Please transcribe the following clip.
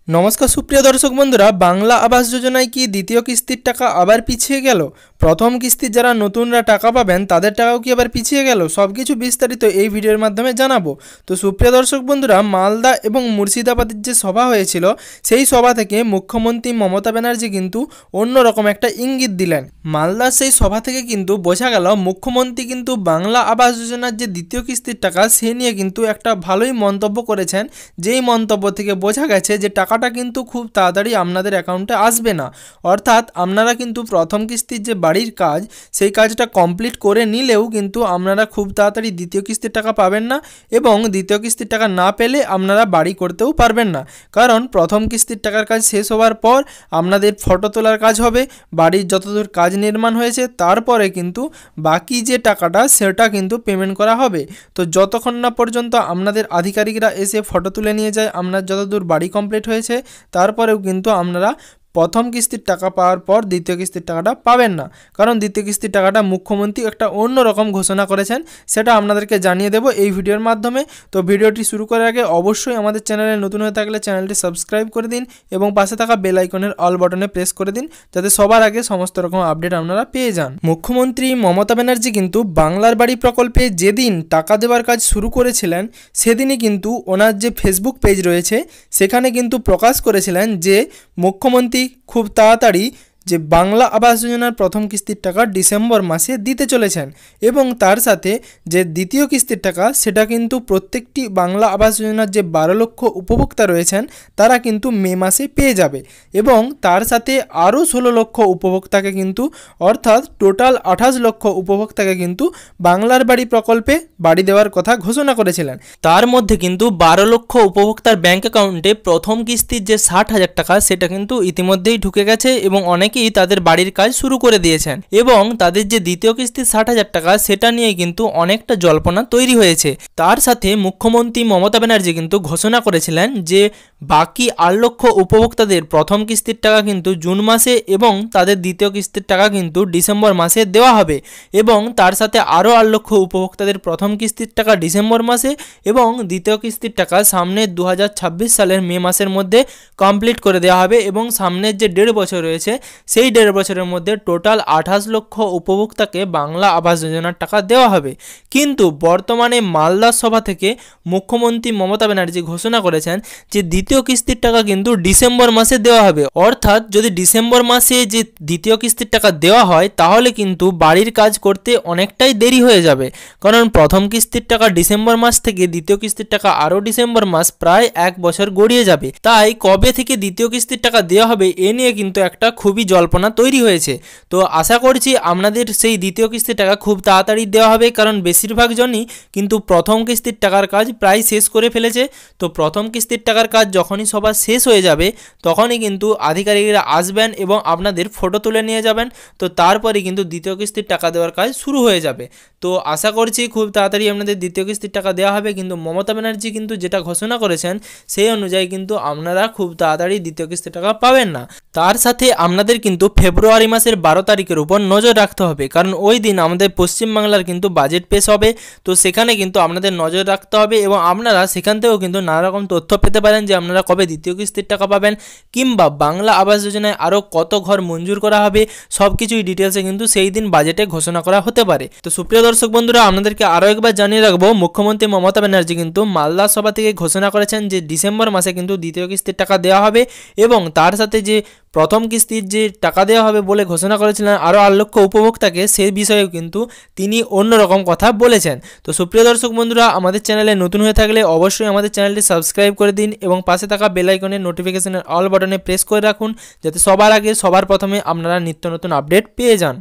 নমস্কার সুপ্রিয় দর্শক বন্ধুরা, বাংলা আবাস যোজনায় কি দ্বিতীয় কিস্তির টাকা আবার পিছিয়ে গেল? প্রথম কিস্তির যারা নতুনরা টাকা পাবেন তাদের টাকাও কি আবার পিছিয়ে গেল? সব কিছু বিস্তারিত এই ভিডিওর মাধ্যমে জানাবো। তো সুপ্রিয় দর্শক বন্ধুরা, মালদা এবং মুর্শিদাবাদের যে সভা হয়েছিল সেই সভা থেকে মুখ্যমন্ত্রী মমতা ব্যানার্জি কিন্তু অন্যরকম একটা ইঙ্গিত দিলেন। মালদার সেই সভা থেকে কিন্তু বোঝা গেল মুখ্যমন্ত্রী কিন্তু বাংলা আবাস যোজনার যে দ্বিতীয় কিস্তির টাকা সে নিয়ে কিন্তু একটা ভালোই মন্তব্য করেছেন, যেই মন্তব্য থেকে বোঝা গেছে যে টাকাটা কিন্তু খুব তাড়াতাড়ি আপনাদের অ্যাকাউন্টে আসবে না। অর্থাৎ আপনারা কিন্তু প্রথম কিস্তির যে বাড়ির কাজ সেই কাজটা কমপ্লিট করে নিলেও কিন্তু আপনারা খুব তাড়াতাড়ি দ্বিতীয় কিস্তির টাকা পাবেন না, এবং দ্বিতীয় কিস্তির টাকা না পেলে আপনারা বাড়ি করতেও পারবেন না। কারণ প্রথম কিস্তির টাকার কাজ শেষ হওয়ার পর আপনাদের ফটো তোলার কাজ হবে, বাড়ির যতদূর কাজ নির্মাণ হয়েছে তারপরে কিন্তু বাকি যে টাকাটা সেটা কিন্তু পেমেন্ট করা হবে। তো যতক্ষণ না পর্যন্ত আপনাদের আধিকারিকরা এসে ফটো তুলে নিয়ে যায় আপনার যতদূর বাড়ি কমপ্লিট হয়েছে, তারপরেও কিন্তু আপনারা প্রথম কিস্তির টাকা পাওয়ার পর দ্বিতীয় কিস্তির টাকাটা পাবেন না। কারণ দ্বিতীয় কিস্তির টাকাটা মুখ্যমন্ত্রী একটা অন্যরকম ঘোষণা করেছেন, সেটা আপনাদেরকে জানিয়ে দেব এই ভিডিওর মাধ্যমে। তো ভিডিওটি শুরু করার আগে অবশ্যই আমাদের চ্যানেলে নতুন হয়ে থাকলে চ্যানেলটি সাবস্ক্রাইব করে দিন এবং পাশে থাকা বেল আইকনের অল বাটনে প্রেস করে দিন, যাতে সবার আগে সমস্ত রকম আপডেট আপনারা পেয়ে যান। মুখ্যমন্ত্রী মমতা ব্যানার্জি কিন্তু বাংলার বাড়ি প্রকল্পে যেদিন টাকা দেওয়ার কাজ শুরু করেছিলেন সেদিনই কিন্তু ওনার যে ফেসবুক পেজ রয়েছে সেখানে কিন্তু প্রকাশ করেছিলেন যে মুখ্যমন্ত্রী খুব তাড়াতাড়ি যে বাংলা আবাস যোজনার প্রথম কিস্তির টাকা ডিসেম্বর মাসে দিতে চলেছেন, এবং তার সাথে যে দ্বিতীয় কিস্তির টাকা সেটা কিন্তু প্রত্যেকটি বাংলা আবাস যোজনার যে 12 লক্ষ উপভোক্তা রয়েছেন তারা কিন্তু মে মাসে পেয়ে যাবে, এবং তার সাথে আরও 16 লক্ষ উপভোক্তাকে কিন্তু, অর্থাৎ টোটাল 28 লক্ষ উপভোক্তাকে কিন্তু বাংলার বাড়ি প্রকল্পে বাড়ি দেওয়ার কথা ঘোষণা করেছিলেন। তার মধ্যে কিন্তু 12 লক্ষ উপভোক্তার ব্যাঙ্ক অ্যাকাউন্টে প্রথম কিস্তির যে 60,000 টাকা সেটা কিন্তু ইতিমধ্যেই ঢুকে গেছে, এবং অনেকেই তাদের বাড়ির কাজ শুরু করে দিয়েছেন, এবং তাদের যে দ্বিতীয় কিস্তির 60,000 টাকা সেটা নিয়ে কিন্তু অনেকটা জল্পনা তৈরি হয়েছে। তার সাথে মুখ্যমন্ত্রী মমতা ব্যানার্জি কিন্তু ঘোষণা করেছিলেন যে বাকি 8 লক্ষ উপভোক্তাদের প্রথম কিস্তির টাকা কিন্তু জুন মাসে এবং তাদের দ্বিতীয় কিস্তির টাকা কিন্তু ডিসেম্বর মাসে দেওয়া হবে, এবং তার সাথে আরও 8 লক্ষ উপভোক্তাদের প্রথম কিস্তির টাকা ডিসেম্বর মাসে এবং দ্বিতীয় কিস্তির টাকা সামনের 2026 সালের মে মাসের মধ্যে কমপ্লিট করে দেওয়া হবে, এবং সামনের যে 1.5 বছর রয়েছে সেই 1.5 বছরের মধ্যে টোটাল 28 লক্ষ উপভোক্তাকে বাংলা আবাস যোজনার টাকা দেওয়া হবে। কিন্তু বর্তমানে মালদার সভা থেকে মুখ্যমন্ত্রী মমতা ব্যানার্জি ঘোষণা করেছেন যে দ্বিতীয় কিস্তির টাকা কিন্তু ডিসেম্বর মাসে দেওয়া হবে। অর্থাৎ যদি ডিসেম্বর মাসে যে দ্বিতীয় কিস্তির টাকা দেওয়া হয় তাহলে কিন্তু বাড়ির কাজ করতে অনেকটাই দেরি হয়ে যাবে, কারণ প্রথম কিস্তির টাকা ডিসেম্বর মাস থেকে দ্বিতীয় কিস্তির টাকা আরও ডিসেম্বর মাস, প্রায় 1 বছর গড়িয়ে যাবে। তাই কবে থেকে দ্বিতীয় কিস্তির টাকা দেওয়া হবে এ নিয়ে কিন্তু একটা খুবই জল্পনা তৈরি হয়েছে। তো আশা করছি আপনাদের সেই দ্বিতীয় কিস্তির টাকা খুব তাড়াতাড়ি দেওয়া হবে, কারণ বেশিরভাগ জনই কিন্তু প্রথম কিস্তির টাকার কাজ প্রায় শেষ করে ফেলেছে। তো প্রথম কিস্তির টাকার কাজ যখনই সবার শেষ হয়ে যাবে তখনই কিন্তু আধিকারিকরা আসবেন এবং আপনাদের ফটো তুলে নিয়ে যাবেন। তো তারপরে কিন্তু দ্বিতীয় কিস্তির টাকা দেওয়ার কাজ শুরু হয়ে যাবে। তো আশা করছি খুব তাড়াতাড়ি আপনাদের দ্বিতীয় কিস্তির টাকা দেওয়া হবে, কিন্তু মমতা ব্যানার্জি কিন্তু যেটা ঘোষণা করেছেন সেই অনুযায়ী কিন্তু আপনারা খুব তাড়াতাড়ি দ্বিতীয় কিস্তির টাকা পাবেন না। তার সাথে আপনাদের কিন্তু ফেব্রুয়ারি মাসের 12 তারিখের উপর নজর রাখতে হবে, কারণ ওই দিন আমাদের পশ্চিমবাংলার কিন্তু বাজেট পেশ হবে। তো সেখানে কিন্তু আপনাদের নজর রাখতে হবে, এবং আপনারা সেখান থেকেও কিন্তু নানা রকম তথ্য পেতে পারেন যে আপনারা কবে দ্বিতীয় কিস্তির টাকা পাবেন, কিংবা বাংলা আবাস যোজনায় আরও কত ঘর মঞ্জুর করা হবে, সব কিছুই ডিটেলসে কিন্তু সেই দিন বাজেটে ঘোষণা করা হতে পারে। তো সুপ্রিয় দর্শক বন্ধুরা, আপনাদেরকে আরও একবার জানিয়ে রাখবো, মুখ্যমন্ত্রী মমতা ব্যানার্জি কিন্তু মালদা সভা থেকে ঘোষণা করেছেন যে ডিসেম্বর মাসে কিন্তু দ্বিতীয় কিস্তির টাকা দেওয়া হবে, এবং তার সাথে যে প্রথম কিস্তির যে টাকা দেওয়া হবে বলে ঘোষণা করেছিলেন আরও 8 লক্ষ উপভোক্তাকে, সেই বিষয়েও কিন্তু তিনি অন্যরকম কথা বলেছেন। তো সুপ্রিয় দর্শক বন্ধুরা, আমাদের চ্যানেলে নতুন হয়ে থাকলে অবশ্যই আমাদের চ্যানেলটি সাবস্ক্রাইব করে দিন এবং পাশে থাকা বেল আইকনের নোটিফিকেশনের অল বাটনে প্রেস করে রাখুন, যাতে সবার আগে সবার প্রথমে আপনারা নিত্য নতুন আপডেট পেয়ে যান।